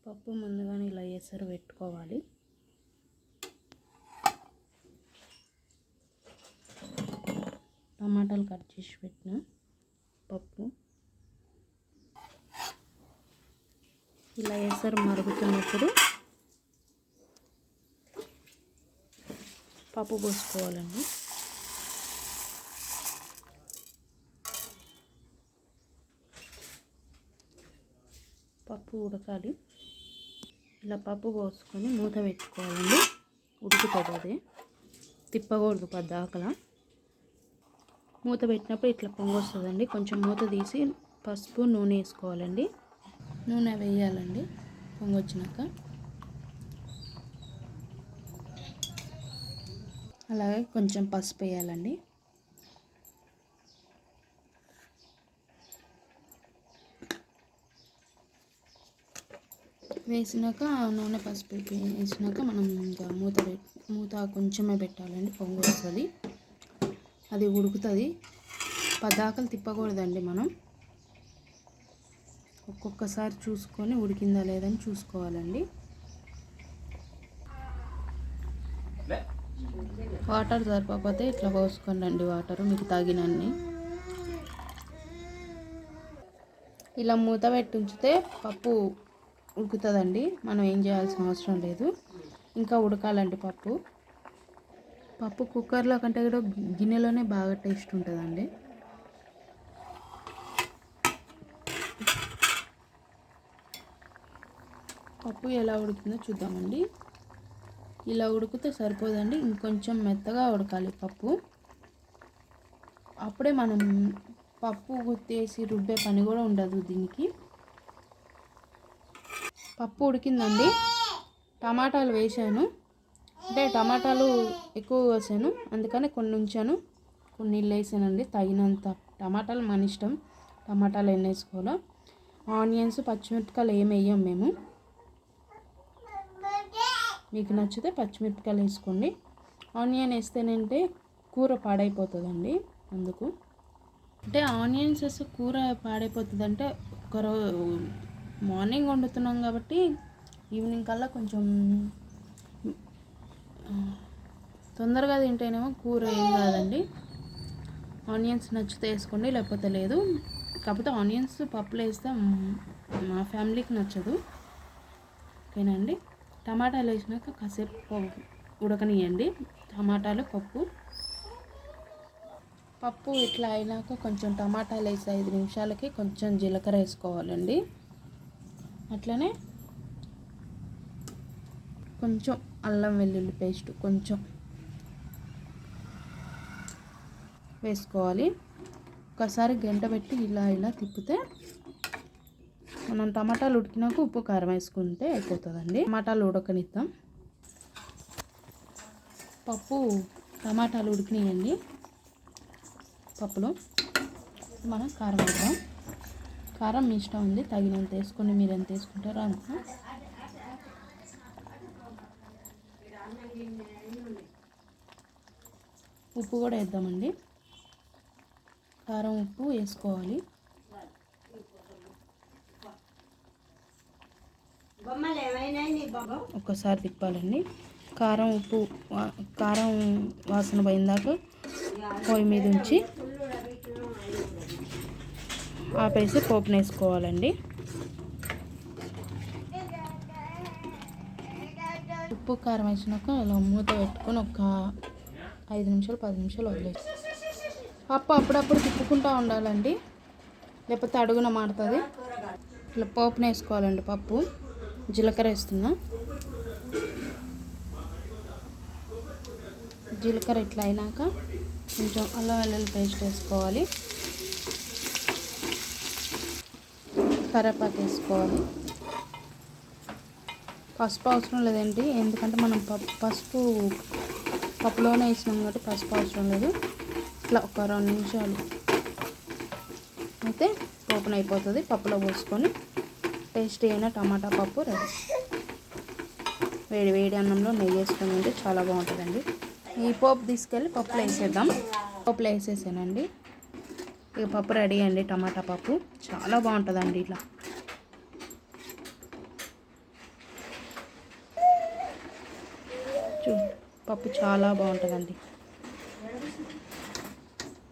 పప్పు ముందుగానే ఇలా ఎసరు పెట్టుకోవాలి. టమాటాలు కట్ చేసి పెట్టిన పప్పు ఇలా ఎసరు మరుగుతున్నప్పుడు పప్పు పోసుకోవాలండి. పప్పు ఉడకాలి. ఇలా పప్పు పోసుకొని మూత పెట్టుకోవాలండి. ఉడుకుతుంది, అదే తిప్పకూడదు పద్దాకలా. మూత పెట్టినప్పుడు ఇట్లా పొంగు వస్తుందండి. కొంచెం మూత తీసి పసుపు నూనె వేసుకోవాలండి. నూనె వేయాలండి పొంగు వచ్చినాక. అలాగే కొంచెం పసుపు వేయాలండి. వేసినాక నూనె పసుపు వేసినాక మనం ఇంకా మూత కొంచెమే పెట్టాలండి. పొంగు వస్తుంది, అది ఉడుకుతుంది. పదాకలు తిప్పకూడదండి. మనం ఒక్కొక్కసారి చూసుకొని ఉడికిందా లేదని చూసుకోవాలండి. వాటర్ సరిపోతే ఇట్లా పోసుకోండి వాటర్ మీకు తగినన్ని. ఇలా మూత పెట్టి ఉంచితే పప్పు ఉడుకుతుందండి. మనం ఏం చేయాల్సిన అవసరం లేదు. ఇంకా ఉడకాలండి పప్పు కుక్కర్లో కంటే కూడా గిన్నెలోనే బాగా టేస్ట్ ఉంటుందండి. పప్పు ఎలా ఉడికిందో చూద్దామండి. ఇలా ఉడికితే సరిపోదండి, ఇంకొంచెం మెత్తగా ఉడకాలి పప్పు. అప్పుడే మనం పప్పు గుత్తేసి రుబ్బే పని కూడా ఉండదు దీనికి. పప్పు ఉడికిందండి. టమాటాలు వేసాను, అంటే టమాటాలు ఎక్కువ వేసాను అందుకని కొన్ని ఉంచాను. కొన్ని నీళ్ళు వేసానండి తగినంత. టమాటాలు మన ఇష్టం, టమాటాలు ఎన్ని వేసుకోవాలో. ఆనియన్స్ పచ్చిమిరపకాయలు ఏమి వేయం మేము. మీకు నచ్చితే పచ్చిమిరపకాయలు వేసుకోండి. ఆనియన్ వేస్తేనంటే కూర పాడైపోతుందండి. అందుకు అంటే ఆనియన్స్ వేస్తే కూర పాడైపోతుంది. అంటే ఒకరోజు మార్నింగ్ వండుతున్నాం కాబట్టి ఈవినింగ్ కల్లా కొంచెం తొందరగా తింటేనేమో కూర ఏం కాదండి. ఆనియన్స్ నచ్చితే వేసుకోండి, లేకపోతే లేదు. కాకపోతే ఆనియన్స్ పప్పులో వేస్తే మా ఫ్యామిలీకి నచ్చదు. ఓకేనండి. టమాటాలు వేసినాక కాసేపు ఉడకనియండి. టమాటాలు పప్పు ఇట్లా అయినాక కొంచెం టమాటాలు వేసి 5 నిమిషాలకి కొంచెం జీలకర్ర వేసుకోవాలండి. అట్లనే కొంచెం అల్లం వెల్లుల్లి పేస్ట్ కొంచెం వేసుకోవాలి. ఒకసారి గంట పెట్టి ఇలా తిప్పితే మనం టమాటాలు ఉడికినాక ఉప్పు కారం వేసుకుంటే అయిపోతుందండి. టమాటాలు ఉడకనిద్దాం. టమాటాలు ఉడికినాయండి. పప్పులో మనం కారం వేద్దాం. కారం మీ ఇష్టం ఉంది, తగినంత వేసుకొని మీరు ఎంత వేసుకుంటారో అంత. ఉప్పు కూడా వేద్దామండి. కారం ఉప్పు వేసుకోవాలి. ఒక్కసారి తిప్పాలండి. కారం వాసన పోయిందాక పొయ్యి మీద ఉంచి ఆపేసి పోపును వేసుకోవాలండి. ఉప్పు కారం వేసినాక ఇలా మూత పెట్టుకొని ఒక 5 నిమిషాలు 10 నిమిషాలు వదిలేసి పప్పు అప్పుడప్పుడు తిప్పుకుంటూ ఉండాలండి, లేకపోతే అడుగున మాడుతుంది. ఇట్లా పోపును వేసుకోవాలండి. పప్పు జీలకర్ర వేస్తున్నా. జీలకర్ర ఇట్లా అయినాక కొంచెం అల్లం వెల్లుల్లి పేస్ట్ వేసుకోవాలి. కరివేపాకు వేసుకోవాలి. పసుపు అవసరం లేదండి, ఎందుకంటే మనం పసుపు పప్పులోనే వేసినాం కాబట్టి పసుపు అవసరం లేదు. ఇట్లా ఒక 2 నిమిషాలు అయితే పోపున అయిపోతుంది. పప్పులో పోసుకొని టేస్టీ అయిన టమాటా పప్పు రెడీ. వేడి అన్నంలో నెయ్యి వేసుకొని ఉంటే చాలా బాగుంటుందండి. ఈ పోపు తీసుకెళ్ళి పప్పులో వేసేద్దాం. పప్పులో వేసేసానండి. ఇక పప్పు రెడీ అండి. టమాటా పప్పు చాలా బాగుంటుందండి. ఇట్లా చూ పప్పు చాలా బాగుంటుందండి.